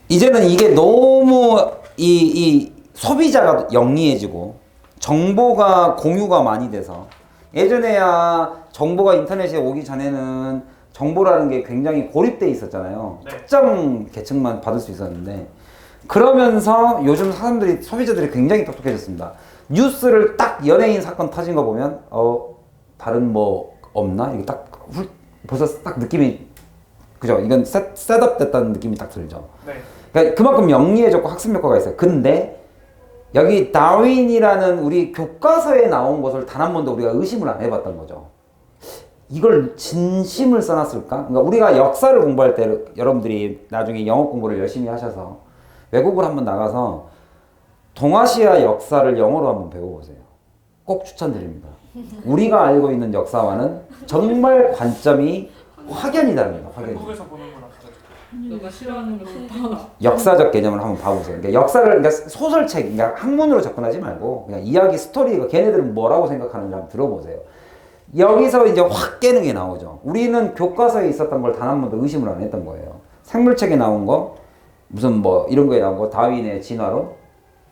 이제는 이게 너무 이 소비자가 영리해지고 정보가 공유가 많이 돼서 예전에야 정보가 인터넷에 오기 전에는 정보라는 게 굉장히 고립돼 있었잖아요. 네. 특정 계층만 받을 수 있었는데 그러면서 요즘 사람들이 소비자들이 굉장히 똑똑해졌습니다. 뉴스를 딱 연예인 사건 터진 거 보면 다른 뭐 없나? 이게 딱 벌써 딱 느낌이 그죠? 이건 셋업 됐다는 느낌이 딱 들죠. 네. 그러니까 그만큼 영리해졌고 학습 효과가 있어요. 근데 여기 다윈이라는 우리 교과서에 나온 것을 단 한 번도 우리가 의심을 안 해봤던 거죠. 이걸 진심을 써놨을까? 그러니까 우리가 역사를 공부할 때 여러분들이 나중에 영어 공부를 열심히 하셔서 외국을 한번 나가서 동아시아 역사를 영어로 한번 배워보세요. 꼭 추천드립니다. 우리가 알고 있는 역사와는 정말 관점이 확연히 다릅니다. 확연히. 한국에서 보는 건 어떠죠? 너가 싫어하는 거 역사적 개념을 한번 봐보세요. 그러니까 역사를 그러니까 소설책, 그러니까 학문으로 접근하지 말고 그냥 이야기 스토리가 걔네들은 뭐라고 생각하는지 한번 들어보세요. 여기서 이제 확 깨는 게 나오죠. 우리는 교과서에 있었던 걸 단 한 번도 의심을 안 했던 거예요. 생물책에 나온 거, 무슨 뭐 이런 거에 나온 거, 다윈의 진화론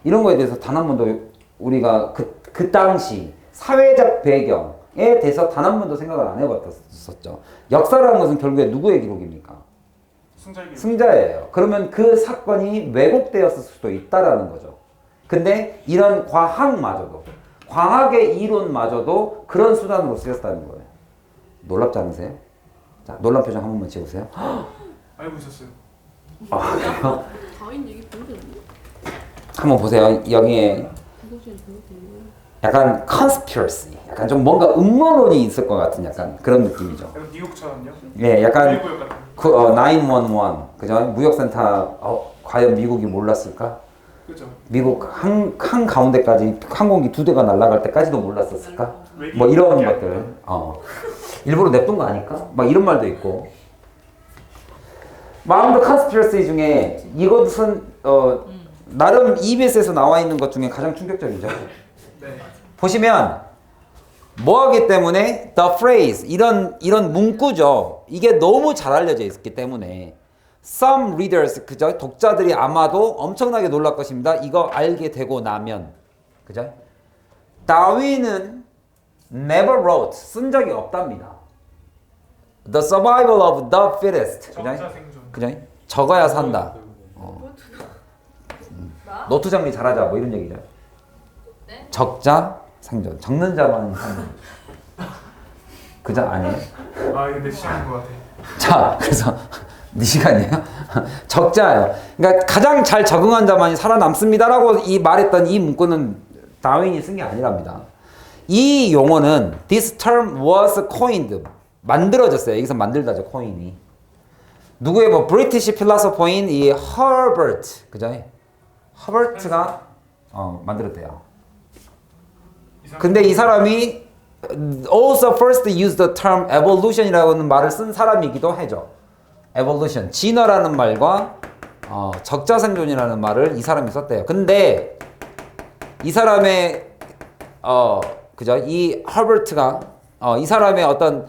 이런 거에 대해서 단 한 번도 우리가 그 당시 사회적 배경에 대해서 단 한 번도 생각을 안 해봤었죠. 역사라는 것은 결국에 누구의 기록입니까? 승자의 기록. 승자예요. 그러면 그 사건이 왜곡되었을 수도 있다라는 거죠. 근데 이런 과학마저도, 과학의 이론마저도 그런 수단으로 쓰였다는 거예요. 놀랍지 않으세요? 자, 놀란 표정 한 번만 지어보세요. 알고 있었어요. 아, 그래요? 다윈 얘기 본적 없니? 한번 보세요. 여기에 그것이 그렇군요. 약간 conspiracy, 약간 좀 뭔가 음모론이 있을 것 같은 약간 그런 느낌이죠. 약간 뉴욕처럼요? 예, 약간 미국역 같은. 911, 그죠? 무역센터, 과연 미국이 몰랐을까? 그죠. 미국 한 가운데까지 항공기 2대가 날아갈 때까지도 몰랐었을까? 뭐 이런 것들. 일부러 냅둔 거 아닐까? 막 이런 말도 있고. 마음도 컨스피러시 중에 이것은 나름 EBS에서 나와 있는 것 중에 가장 충격적이죠. 네. 보시면 뭐하기 때문에 the phrase 이런 문구죠. 이게 너무 잘 알려져 있기 때문에 some readers 그죠? 독자들이 아마도 엄청나게 놀랄 것입니다. 이거 알게 되고 나면 그죠? 다윈은 never wrote 쓴 적이 없답니다. The survival of the fittest 그죠? 정자 생존. 그죠? 적어야 산다. 노트 정리 잘하자 뭐 이런 얘기죠. 네? 적자 생존. 적는 자만 생존. 그죠? 아니에요? 아 이거 내 시간인 것 같아. 자, 그래서 네 시간이에요? 적자예요. 그러니까 가장 잘 적응한 자만이 살아남습니다라고 말했던 이 문구는 다윈이 쓴 게 아니랍니다. 이 용어는 this term was coined 만들어졌어요. 여기서 만들다죠, 코인이. 누구의 뭐 브리티시 필로소퍼인 이 허버트, 그죠? 허버트가 만들었대요. 근데 이 사람이 also first used the term evolution이라는 말을 쓴 사람이기도 하죠. evolution, 진화라는 말과 적자생존이라는 말을 이 사람이 썼대요. 근데 이 사람의 그죠? 이 허버트가 이 사람의 어떤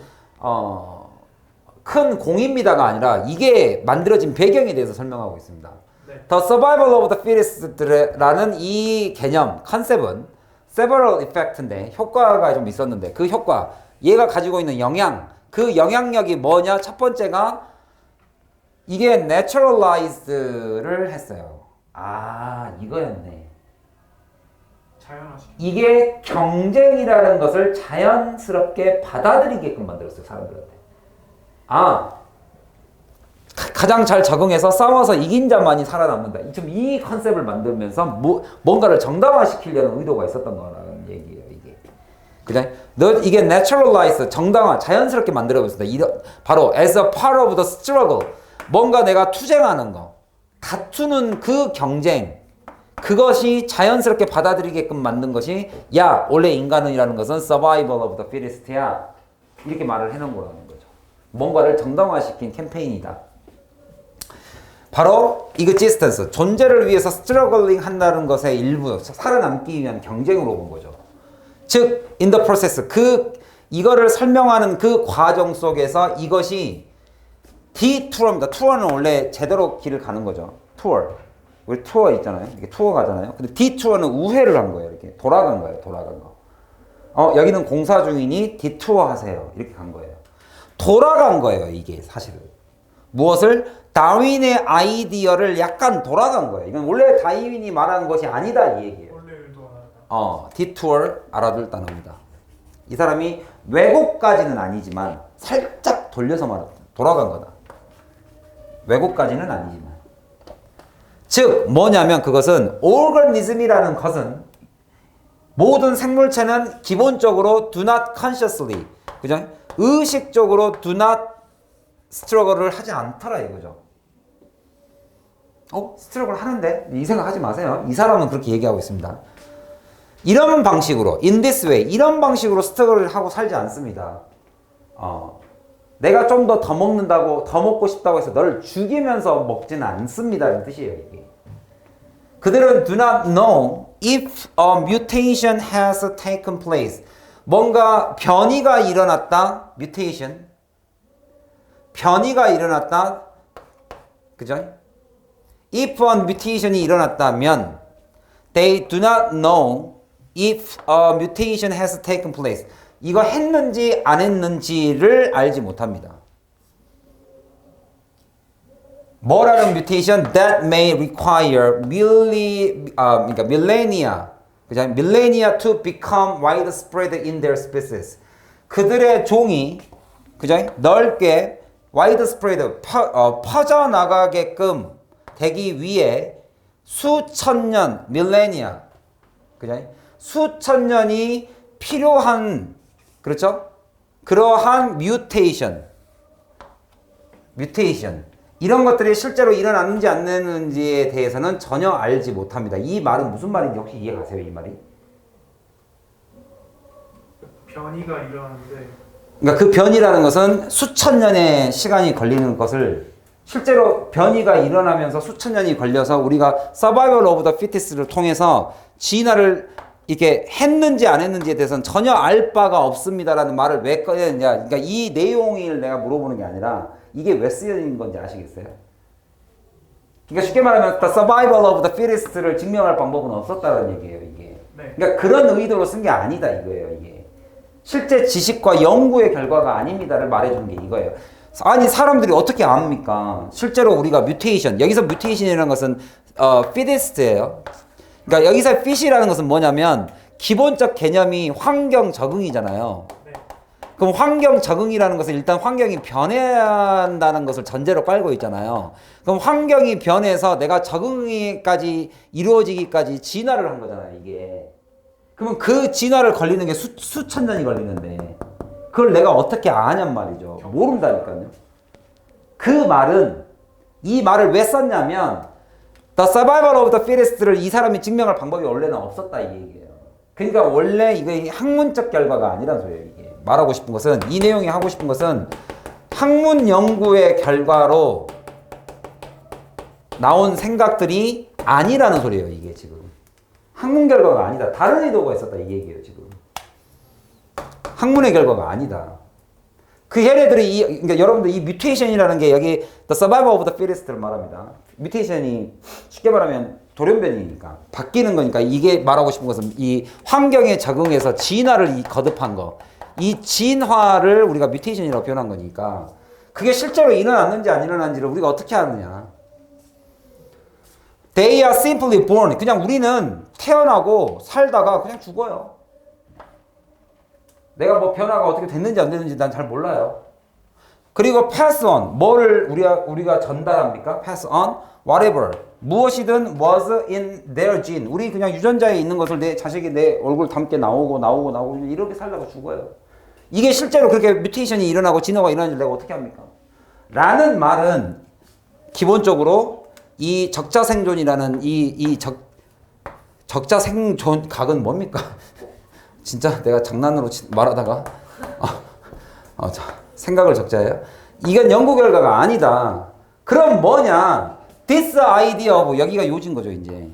큰 공입니다가 아니라 이게 만들어진 배경에 대해서 설명하고 있습니다. 네. The survival of the fittest라는 이 개념, 컨셉은 several effect인데 효과가 좀 있었는데 그 효과, 얘가 가지고 있는 영향, 그 영향력이 뭐냐? 첫 번째가 이게 naturalized를 했어요. 아, 이거였네. 자연화시. 이게 경쟁이라는 것을 자연스럽게 받아들이게끔 만들었어요, 사람들한테. 가장 잘 적응해서 싸워서 이긴 자만이 살아남는다. 지금 이 컨셉을 만들면서 뭔가를 정당화시키려는 의도가 있었던 거라는 얘기예요, 이게. 그죠? 이게 naturalize, 정당화, 자연스럽게 만들어졌습니다. 바로 as a part of the struggle. 뭔가 내가 투쟁하는 거, 다투는 그 경쟁, 그것이 자연스럽게 받아들이게끔 만든 것이 원래 인간은이라는 것은 survival of the fittest야. 이렇게 말을 해놓은 거라는 거죠. 뭔가를 정당화시킨 캠페인이다. 바로 existence, 존재를 위해서 struggling 한다는 것의 일부, 살아남기 위한 경쟁으로 본 거죠. 즉, in the process, 이거를 설명하는 그 과정 속에서 이것이 D 투어입니다. 투어는 원래 제대로 길을 가는 거죠. 투어. 우리 투어 있잖아요. 이게 투어 가잖아요. 근데 디투어는 우회를 한 거예요. 이렇게 돌아간 거예요. 돌아간 거. 여기는 공사 중이니 디투어 하세요. 이렇게 간 거예요. 돌아간 거예요. 이게 사실은. 무엇을? 다윈의 아이디어를 약간 돌아간 거예요. 이건 원래 다윈이 말한 것이 아니다 이 얘기예요. 원래 의도하다. 디투어 알아둘 단어입니다. 이 사람이 왜곡까지는 아니지만 살짝 돌려서 말했다. 돌아간 거다. 왜곡까지는 아니지만. 즉 뭐냐면 그것은 organism이라는 것은 모든 생물체는 기본적으로 do not consciously, 그죠? 의식적으로 do not struggle을 하지 않더라 이거죠. 스트러글 하는데? 이 생각하지 마세요. 이 사람은 그렇게 얘기하고 있습니다. 이런 방식으로, in this way, 이런 방식으로 스트러글을 하고 살지 않습니다. 내가 좀 더 먹는다고, 더 먹고 싶다고 해서 너를 죽이면서 먹지는 않습니다. 이런 뜻이에요, 이게. 그들은 do not know if a mutation has taken place. 뭔가 변이가 일어났다, mutation. 변이가 일어났다, 그죠? If a mutation이 일어났다면, they do not know if a mutation has taken place. 이거 했는지 안 했는지를 알지 못합니다. 뭐라는 mutation? That may require 그러니까 millennia, 그죠? millennia to become widespread in their species. 그들의 종이, 그죠? 넓게 widespread, 퍼져나가게끔 되기 위해 수천 년, millennia, 그죠? 수천 년이 필요한, 그렇죠? 그러한 mutation, 이런 것들이 실제로 일어났는지 안 일어났는지에 대해서는 전혀 알지 못합니다. 이 말은 무슨 말인지 혹시 이해 가세요? 이 말이? 변이가 일어나는데. 그러니까 그 변이라는 것은 수천 년의 시간이 걸리는 것을 실제로 변이가 일어나면서 수천 년이 걸려서 우리가 Survival of the Fittest를 통해서 진화를 이렇게 했는지 안 했는지에 대해서는 전혀 알 바가 없습니다라는 말을 왜 꺼냈냐. 그러니까 이 내용을 내가 물어보는 게 아니라 이게 왜 쓰여진 건지 아시겠어요? 그러니까 쉽게 말하면 The Survival of the Fittest를 증명할 방법은 없었다는 얘기예요, 이게. 네. 그러니까 그런 의도로 쓴 게 아니다 이거예요, 이게. 실제 지식과 연구의 결과가 아닙니다를 말해주는 게 이거예요. 아니 사람들이 어떻게 압니까? 실제로 우리가 뮤테이션, 여기서 뮤테이션이라는 것은 fittest예요. 그러니까 여기서 fit이라는 것은 뭐냐면 기본적 개념이 환경 적응이잖아요. 네. 그럼 환경 적응이라는 것은 일단 환경이 변해한다는 것을 전제로 깔고 있잖아요. 그럼 환경이 변해서 내가 적응이까지 이루어지기까지 진화를 한 거잖아요, 이게. 그러면 그 진화를 걸리는 게 수천 년이 걸리는데 그걸 내가 어떻게 아냔 말이죠. 모른다니까요. 그 말은, 이 말을 왜 썼냐면 The Survival of the Fittest를 이 사람이 증명할 방법이 원래는 없었다 이 얘기예요. 그러니까 원래 이게 학문적 결과가 아니란 소리예요. 이게 말하고 싶은 것은, 이 내용이 하고 싶은 것은 학문 연구의 결과로 나온 생각들이 아니라는 소리예요. 이게 지금 학문 결과가 아니다. 다른 의도가 있었다 이 얘기예요. 지금 학문의 결과가 아니다. 그 얘네들이 그러니까 여러분들 이 뮤테이션이라는 게 여기 The Survival of the Fittest를 말합니다. 뮤테이션이 쉽게 말하면 돌연변이니까 바뀌는 거니까 이게 말하고 싶은 것은 이 환경에 적응해서 진화를 거듭한 거. 이 진화를 우리가 뮤테이션이라고 표현한 거니까 그게 실제로 일어났는지 안 일어났는지를 우리가 어떻게 아느냐. They are simply born. 그냥 우리는 태어나고 살다가 그냥 죽어요. 내가 뭐 변화가 어떻게 됐는지 안 됐는지 난 잘 몰라요. 그리고 pass on. 뭐를 우리가 전달합니까? pass on whatever. 무엇이든 was in their gene. 우리 그냥 유전자에 있는 것을 내 자식이 내 얼굴 닮게 나오고 이렇게 살다가 죽어요. 이게 실제로 그렇게 뮤테이션이 일어나고 진화가 일어나는지 내가 어떻게 합니까? 라는 말은 기본적으로 이 적자생존이라는 적자생존 각은 뭡니까? 진짜 내가 장난으로 말하다가 생각을 적자예요. 이건 연구 결과가 아니다. 그럼 뭐냐? This idea of, 여기가 요지인 거죠 이제.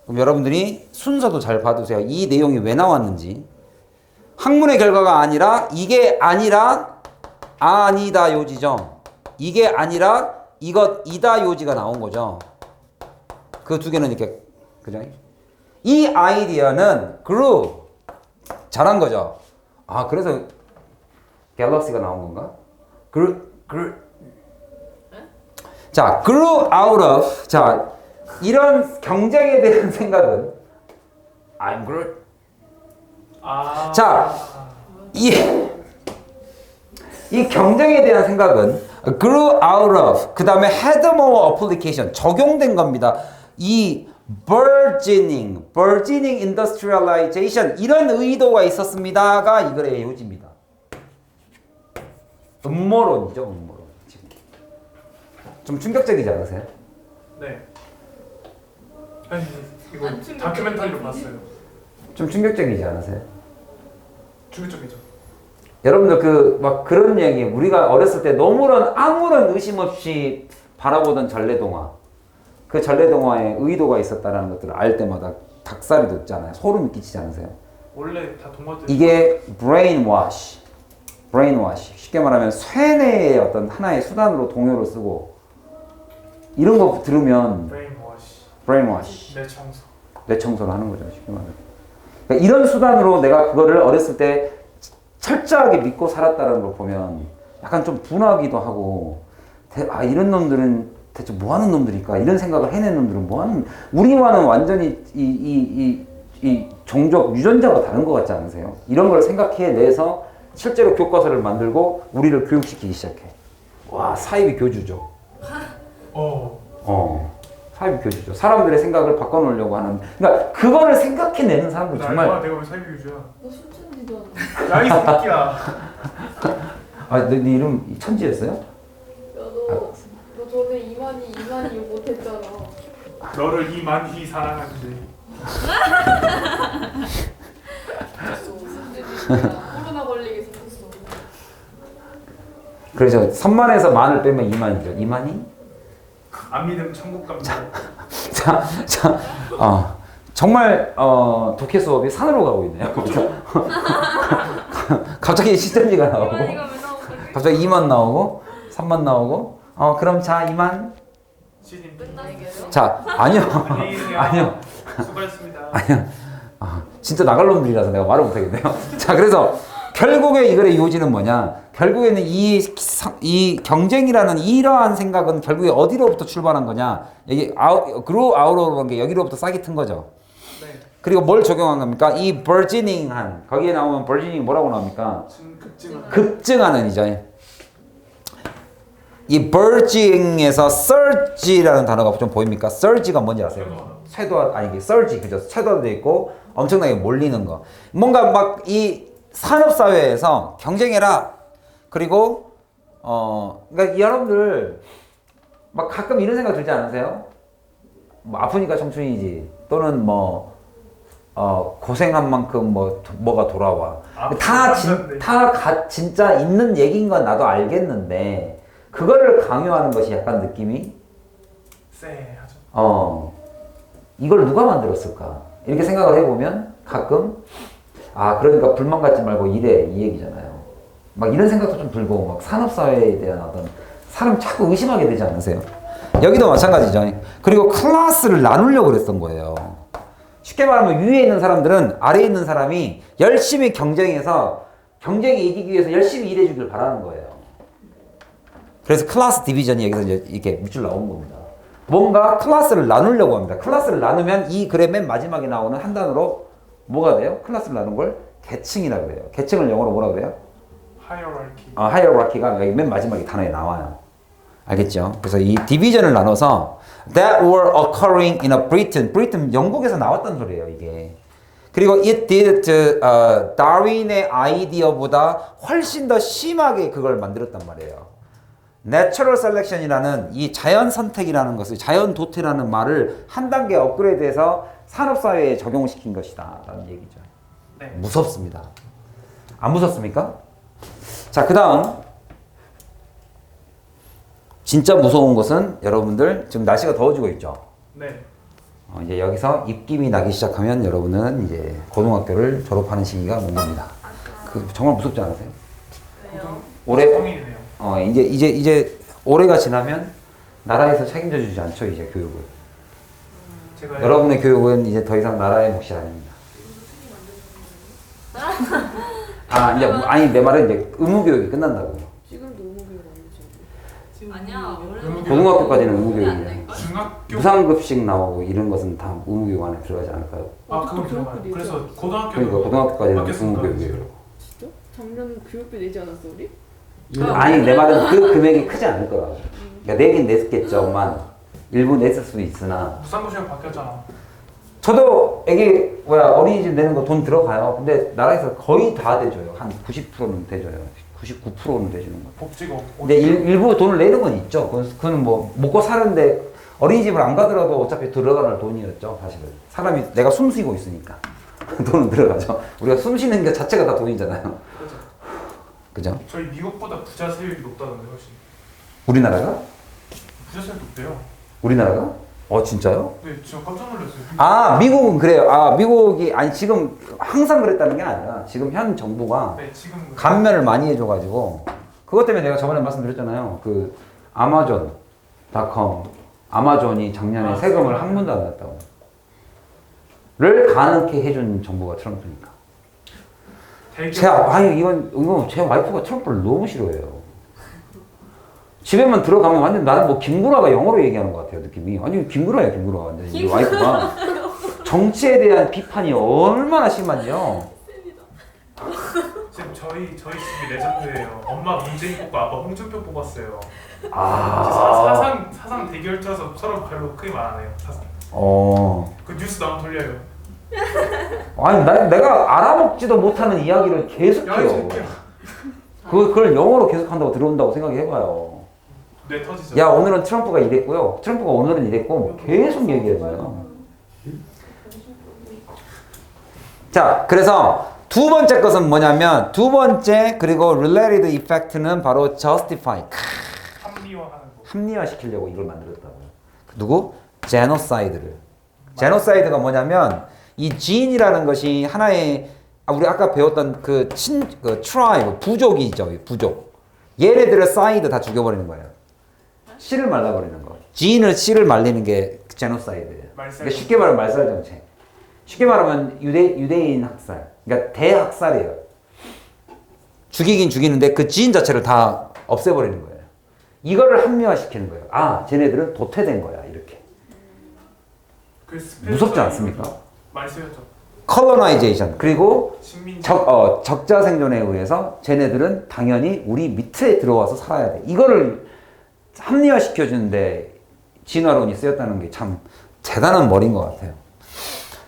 그럼 여러분들이 순서도 잘 봐두세요. 이 내용이 왜 나왔는지. 학문의 결과가 아니라 이게 아니라 아니다 요지죠. 이게 아니라 이다 요지가 나온 거죠. 그 두 개는 이렇게 그죠? 이 아이디어는 grew 잘한 거죠. 아 그래서 갤럭시가 나온 건가? 자 grew out of 자 이런 경쟁에 대한 생각은 I'm Groot. 자, 이 경쟁에 대한 생각은 grew out of 그 다음에 had more application 적용된 겁니다. 이 burgeoning industrialization 이런 의도가 있었습니다가 이 글의 요지입니다. 음모론이죠, 음모론. 지금. 좀 충격적이지 않으세요? 네. 아니 이거 다큐멘터리로 봤어요. 좀 충격적이지 않으세요? 충격적이죠. 여러분들 그 막 그런 얘기 우리가 어렸을 때 너무런 아무런 의심 없이 바라보던 전래동화 그 전래동화에 의도가 있었다는 것들을 알 때마다 닭살이 돋잖아요. 소름이 끼치지 않으세요? 원래 다 동화들 이게 brainwash 쉽게 말하면 쇠뇌의 어떤 하나의 수단으로 동요를 쓰고 이런 거 들으면 brainwash 내 청소 뇌청소를 하는 거죠. 쉽게 말하면 그러니까 이런 수단으로 내가 그거를 어렸을 때 철저하게 믿고 살았다는 걸 보면 약간 좀 분하기도 하고 아 이런 놈들은 대체 뭐 하는 놈들일까 이런 생각을 해낸 놈들은 뭐 하는 우리와는 완전히 이 종족 유전자가 다른 것 같지 않으세요? 이런 걸 생각해내서 실제로 교과서를 만들고 우리를 교육시키기 시작해. 와 사이비 교주죠. 사이비 교주죠. 사람들의 생각을 바꿔놓으려고 하는. 그러니까 그거를 생각해내는 사람들 정말. 내가 왜 사이비 교주야? 너 순천지도 않아. 야이 새끼야. 네 이름 천지였어요? 너 전에 이만희 못했잖아. 너를 이만희 사랑하는데. 코로나 걸리게 생겼어. 그래서 3만에서 만을 빼면 2만이죠. 2만이? 안 믿으면 천국 갑니다. 정말 독해 수업이 산으로 가고 있네요. 갑자기 시점지가 나오고, 갑자기 2만 나오고, 3만 나오고, 그럼 자 2만. 시님 끝났어요? 자 아니요, 아니요, 수고했습니다. 아니요. 진짜 나갈 놈들이라서 내가 말을 못하겠네요. 자 그래서 결국에 이 글의 요지는 뭐냐? 결국에는 이 경쟁이라는 이러한 생각은 결국에 어디로부터 출발한 거냐? 여기 grow out로 한 게 여기로부터 싹이 튼 거죠. 네. 그리고 뭘 적용한 겁니까? 이 burgeoning한 거기에 나오면 burgeoning 뭐라고 나옵니까? 급증하는 이죠. 이 burgeoning에서 surge라는 단어가 좀 보입니까? surge가 뭔지 아세요? 쇄도 아니 surge 그죠? 쇄도돼 있고 엄청나게 몰리는 거. 뭔가 막 이 산업 사회에서 경쟁해라. 그리고 그러니까 여러분들 막 가끔 이런 생각 들지 않으세요? 뭐 아프니까 청춘이지. 또는 뭐 고생한 만큼 뭐가 돌아와. 진짜 있는 얘기인 건 나도 알겠는데 그거를 강요하는 것이 약간 느낌이 쎄하죠. 이걸 누가 만들었을까? 이렇게 생각을 해보면 가끔 그러니까 불만 갖지 말고 일해 이 얘기잖아요. 막 이런 생각도 좀 들고 막 산업사회에 대한 어떤 사람 자꾸 의심하게 되지 않으세요? 여기도 마찬가지죠. 그리고 클래스를 나누려고 그랬던 거예요. 쉽게 말하면 위에 있는 사람들은 아래에 있는 사람이 열심히 경쟁해서 경쟁에 이기기 위해서 열심히 일해주길 바라는 거예요. 그래서 클래스 디비전이 여기서 이제 이렇게 밑줄 나온 겁니다. 뭔가 클래스를 나누려고 합니다. 클래스를 나누면 이 글의 맨 마지막에 나오는 한 단어로 뭐가 돼요? 클래스를 나눈 걸 계층이라고 해요. 계층을 영어로 뭐라고 그래요? 하이어라키가 여기 맨 마지막에 단어에 나와요. 알겠죠? 그래서 이 디비전을 나눠서 that were occurring in a Britain, 영국에서 나왔던 소리예요, 이게. 그리고 it did 다윈의 아이디어보다 훨씬 더 심하게 그걸 만들었단 말이에요. Natural selection이라는 이 자연 선택이라는 것을 자연 도태라는 말을 한 단계 업그레이드해서 산업사회에 적용시킨 것이다 라는 얘기죠. 네. 무섭습니다. 안 무섭습니까? 자, 그 다음 진짜 무서운 것은 여러분들 지금 날씨가 더워지고 있죠. 네. 이제 여기서 입김이 나기 시작하면 여러분은 이제 고등학교를 졸업하는 시기가 온 겁니다. 그 정말 무섭지 않으세요? 왜요? 올해 성인이네요. 이제 올해가 지나면 나라에서 책임져 주지 않죠, 이제 교육을. 제가 여러분의 교육은 이제 더 이상 나라의 몫이 아닙니다. 이제 아니 내 말은 이제 의무 교육이 끝난다고. 지금도 의무교육 아니지. 아니야. 고등학교까지는 의무 교육이에요. 중학교 무상급식 나오고 이런 것은 다 의무 교육 안에 들어가지 않을까요? 그건 들어가요. 그래서 고등학교 그러니까 고등학교까지는 의무 바뀌었으니까. 교육이에요. 진짜? 작년 교육비 내지 않았어 우리? 아니 내 말은 그 금액이 크지 않을 거라고. 그러니까 내긴 냈겠죠만 일부 냈을 수도 있으나. 무상급식이 바뀌었잖아. 저도 애기 어린이집 내는 거 돈 들어가요. 근데 나라에서 거의 다 대줘요. 한 90%는 대줘요. 99%는 대주는 거. 복지고. 근데 일부 돈을 내는 건 있죠. 그건 뭐 먹고 사는데 어린이집을 안 가더라도 어차피 들어가는 돈이었죠. 사실은 사람이 내가 숨 쉬고 있으니까 돈은 들어가죠. 우리가 숨 쉬는 게 자체가 다 돈이잖아요. 그렇죠. 그죠? 저희 미국보다 부자세율이 높다던데 훨씬. 우리나라가? 부자세율 높대요. 우리나라가? 진짜요? 네, 지금 깜짝 놀랐어요. 미국은 그래요. 미국이 지금 항상 그랬다는 게 아니라 지금 현 정부가 네, 지금 감면을 많이 해줘가지고 그것 때문에 내가 저번에 말씀드렸잖아요. 그 아마존.com 아마존이 작년에 세금을 한 푼도 안 냈다고. 를 가능케 해준 정부가 트럼프니까. 이건 제 와이프가 트럼프를 너무 싫어해요. 집에만 들어가면 완전 나는 뭐 김구라가 영어로 얘기하는 것 같아요, 느낌이. 아니, 김구라야, 김구라. 완전 이 와이프가. 정치에 대한 비판이 얼마나 심한지요. 지금 저희 집이 레전드예요. 엄마 문재인 뽑고 아빠 홍준표 뽑았어요. 사상 대결 쳐서 서로 별로 크게 말 안 해요. 사상. 그 뉴스 나오면 돌려요. 아니, 내가 알아먹지도 못하는 이야기를 계속해요. 그걸 영어로 계속한다고 들어온다고 생각해봐요. 뇌 터지죠. 야, 오늘은 트럼프가 이랬고요. 트럼프가 오늘은 이랬고, 뭐 계속 얘기해줘요. 자, 그래서 두 번째 것은 뭐냐면, 그리고 related effect는 바로 justify. 합리화하는 거. 합리화시키려고 이걸 만들었다고요. 누구? 제노사이드를. 제노사이드가 뭐냐면, 이 지인이라는 것이 하나의, 우리 아까 배웠던 트라이브, 부족이죠, 부족. 얘네들을 사이드 다 죽여버리는 거예요. 씨를 말라버리는 거. 씨를 말리는 게 제노사이드예요. 그러니까 쉽게 말하면 말살 정책. 쉽게 말하면 유대인 학살. 그러니까 대학살이에요. 죽이긴 죽이는데 그 지인 자체를 다 없애버리는 거예요. 이거를 합리화시키는 거예요. 쟤네들은 도태된 거야. 이렇게. 무섭지 않습니까? 많이 쓰였죠. 컬러나이제이션. 그리고 식민지. 적자 생존에 의해서 쟤네들은 당연히 우리 밑에 들어와서 살아야 돼. 이거를 합리화시켜주는데 진화론이 쓰였다는 게 참 대단한 머리인 것 같아요.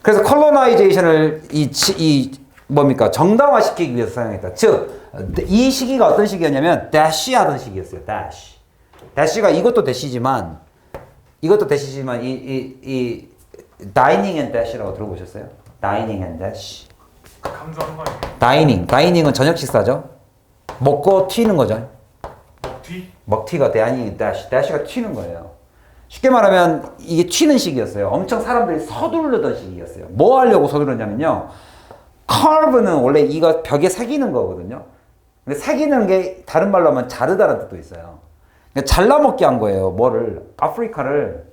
그래서 컬러나이제이션을 정당화시키기 위해서 사용했다. 즉, 이 시기가 어떤 시기였냐면 대시 하던 시기였어요. 대시가 이것도 대시지만 이 다이닝 앤 대시라고 들어보셨어요? 다이닝 앤 대시. 강조하는 거 아니에요? 다이닝은 저녁 식사죠. 먹고 튀는 거죠. 먹튀가 다이닝 대시가 튀는 거예요. 쉽게 말하면 이게 튀는 시기였어요. 엄청 사람들이 서두르던 시기였어요. 뭐 하려고 서두르냐면요. carve는 원래 이거 벽에 새기는 거거든요. 근데 새기는 게 다른 말로 하면 자르다는 뜻도 있어요. 그러니까 잘라먹게 한 거예요. 아프리카를.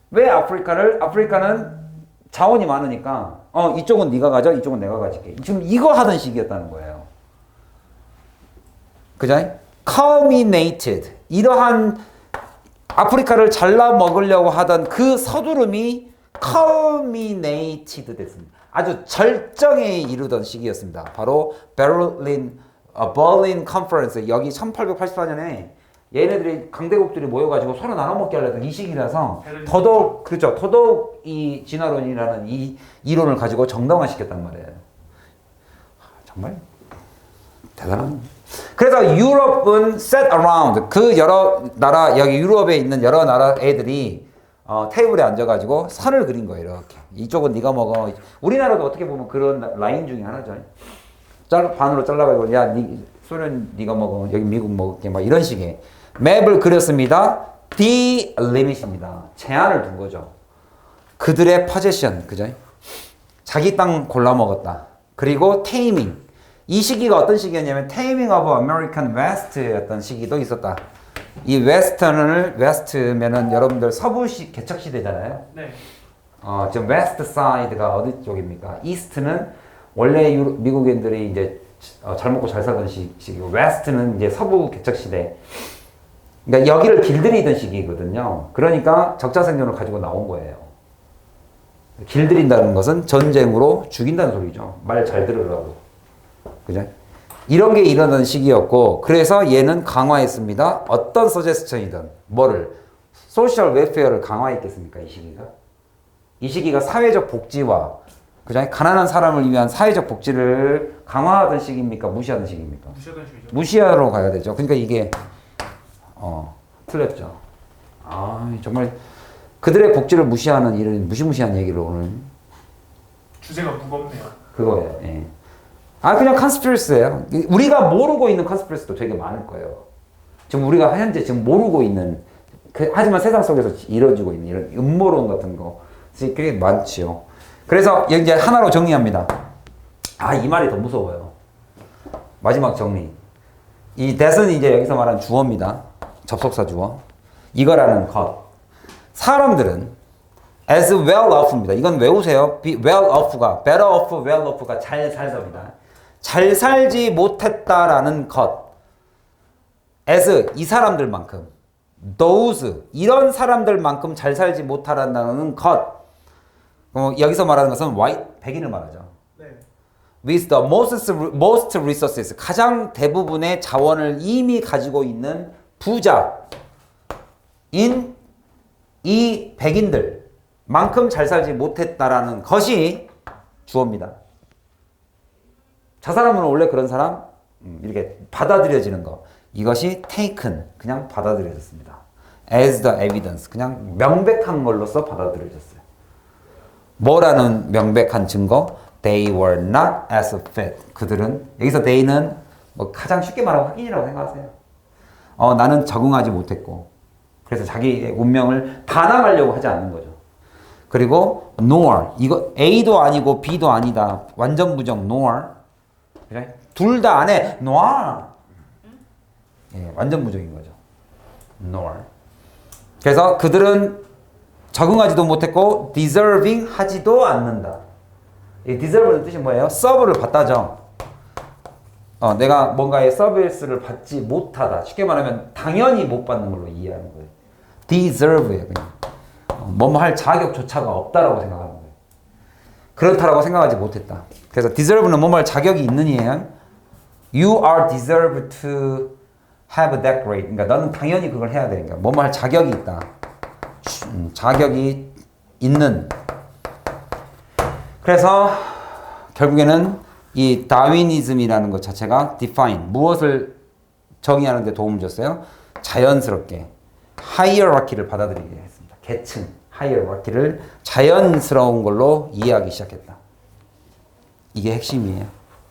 왜 아프리카를? 아프리카는 자원이 많으니까 이쪽은 네가 가져, 이쪽은 내가 가질게. 지금 이거 하던 시기였다는 거예요. 그죠? culminated. 이러한 아프리카를 잘라 먹으려고 하던 그 서두름이 culminated 됐습니다. 아주 절정에 이르던 시기였습니다. 바로 베를린 컨퍼런스. 여기 1884년에 얘네들이 강대국들이 모여가지고 서로 나눠먹게 하려던 이 시기라서 더더욱 이 진화론이라는 이 이론을 가지고 정당화시켰단 말이에요. 정말 대단한. 그래서 유럽은 set around 그 여러 나라 여기 유럽에 있는 여러 나라 애들이 테이블에 앉아가지고 선을 그린 거예요. 이렇게 이쪽은 네가 먹어. 우리나라도 어떻게 보면 그런 라인 중에 하나죠. 반으로 잘라가지고 소련 네가 먹어, 여기 미국 먹을게, 막 이런 식의 맵을 그렸습니다. D-limit입니다. 제한을 둔 거죠. 그들의 possession, 그죠? 자기 땅 골라 먹었다. 그리고 taming. 이 시기가 어떤 시기였냐면 taming of American West였던 시기도 있었다. 이 웨스트면은 여러분들 서부식 개척 시대잖아요. 네. 지금 웨스트 사이드가 어디 쪽입니까? 이스트는 원래 미국인들이 이제 잘 먹고 잘 살던 시기고 웨스트는 이제 서부 개척 시대. 그러니까 여기를 길들이던 시기거든요. 그러니까 적자 생존을 가지고 나온 거예요. 길들인다는 것은 전쟁으로 죽인다는 소리죠. 말 잘 들으라고. 그죠? 이런 게 일어나는 시기였고, 그래서 얘는 강화했습니다. 어떤 서제스천이든, 뭐를? 소셜 웰페어를 강화했겠습니까, 이 시기가? 이 시기가 사회적 복지와, 그죠? 가난한 사람을 위한 사회적 복지를 강화하던 시기입니까? 무시하던 시기입니까? 무시하던 시기죠. 무시하러 가야 되죠. 그러니까 이게, 틀렸죠. 정말, 그들의 복지를 무시하는 이런 무시무시한 얘기를 오늘. 주제가 무겁네요. 그거예요. 예. 그냥 컨스피러스예요. 우리가 모르고 있는 컨스피러스도 되게 많을 거예요. 지금 우리가 현재 지금 모르고 있는, 하지만 세상 속에서 이루어지고 있는 이런 음모론 같은 것이 꽤 많지요. 그래서 이제 하나로 정리합니다. 이 말이 더 무서워요. 마지막 정리. 이 that은 이제 여기서 말하는 주어입니다. 접속사 주어. 이거라는 것. 사람들은 as well off입니다. 이건 외우세요. well off가, better off, well off가 잘 살서입니다. 잘 살지 못했다라는 것. as 이 사람들만큼, those 이런 사람들만큼 잘 살지 못하란다는 것. 여기서 말하는 것은 white 백인을 말하죠. 네. with the most resources 가장 대부분의 자원을 이미 가지고 있는 부자인 이 백인들만큼 잘 살지 못했다라는 것이 주어입니다. 저 사람은 원래 그런 사람 이렇게 받아들여지는 거 이것이 taken 그냥 받아들여졌습니다. as the evidence 그냥 명백한 걸로서 받아들여졌어요. 뭐라는 명백한 증거? They were not as fit. 그들은 여기서 they는 뭐 가장 쉽게 말하면 확인이라고 생각하세요. 나는 적응하지 못했고 그래서 자기의 운명을 반항하려고 하지 않는 거죠. 그리고 nor 이거 A도 아니고 B도 아니다. 완전 부정 nor 둘 다 안 해. nor 예, 완전 부정인 거죠. nor 그래서 그들은 적응하지도 못했고 deserving 하지도 않는다. 이 deserve는 뜻이 뭐예요? 서브를 받다죠. 내가 뭔가의 서비스를 받지 못하다. 쉽게 말하면 당연히 못 받는 걸로 이해하는 거예요. deserve예요. 그냥. 뭐뭐 할 자격조차가 없다라고 생각하는 거예요. 그렇다라고 생각하지 못했다. 그래서 deserve는 뭐뭐 할 자격이 있느니에요. You are deserved to have that grade. 그러니까 너는 당연히 그걸 해야 돼. 그러니까 뭐뭐 할 자격이 있다. 자격이 있는. 그래서 결국에는 이 다윈이즘이라는 것 자체가 define 무엇을 정의하는 데 도움을 줬어요? 자연스럽게 hierarchy를 받아들이게 했습니다. 계층 hierarchy를 자연스러운 걸로 이해하기 시작했다. 이게 핵심이에요.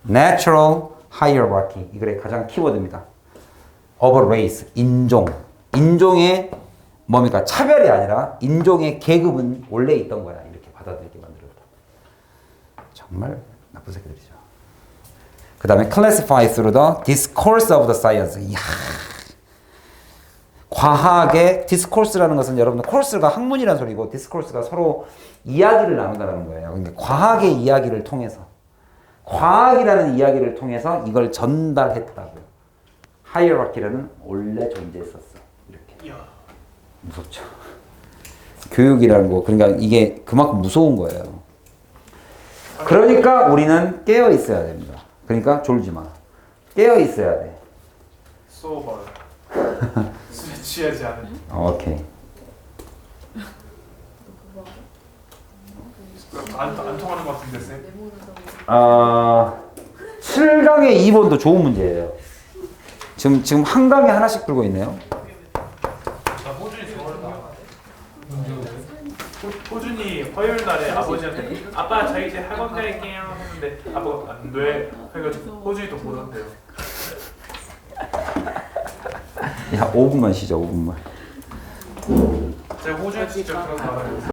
natural hierarchy 이 글의 가장 키워드입니다. of a race 인종 인종의 뭡니까? 차별이 아니라 인종의 계급은 원래 있던 거야. 이렇게 받아들이게 만들었다. 정말 나쁜 새끼들이죠. 그 다음에 classify through the discourse of the science. 이야. 과학의 discourse라는 것은 여러분들 course가 학문이라는 소리고 discourse가 서로 이야기를 나눈다는 거예요. 그러니까 과학의 이야기를 통해서 과학이라는 이야기를 통해서 이걸 전달했다고. hierarchy라는 원래 존재했었어. 이렇게. 이야. 무섭죠. 교육이라는 거. 그러니까 이게 그만큼 무서운 거예요. 그러니까 우리는 깨어 있어야 됩니다. 그러니까 졸지 마. 깨어 있어야 돼. 소버. 술에 취하지 않은. 오케이. 안 통하는 것 같은데 쌤. 7강의 2번도 좋은 문제예요. 지금 한 강에 하나씩 풀고 있네요. 나 호준이 좋아한다. 호준이 화요일 날에 아버지한테 아빠 저 이제 학원 갈게요 했는데 아빠가 안 돼. 그래가지고 호준이도 보던데요. 야 5분만 쉬자 5분만. 제가 호준이 진짜 그런 거 알아요.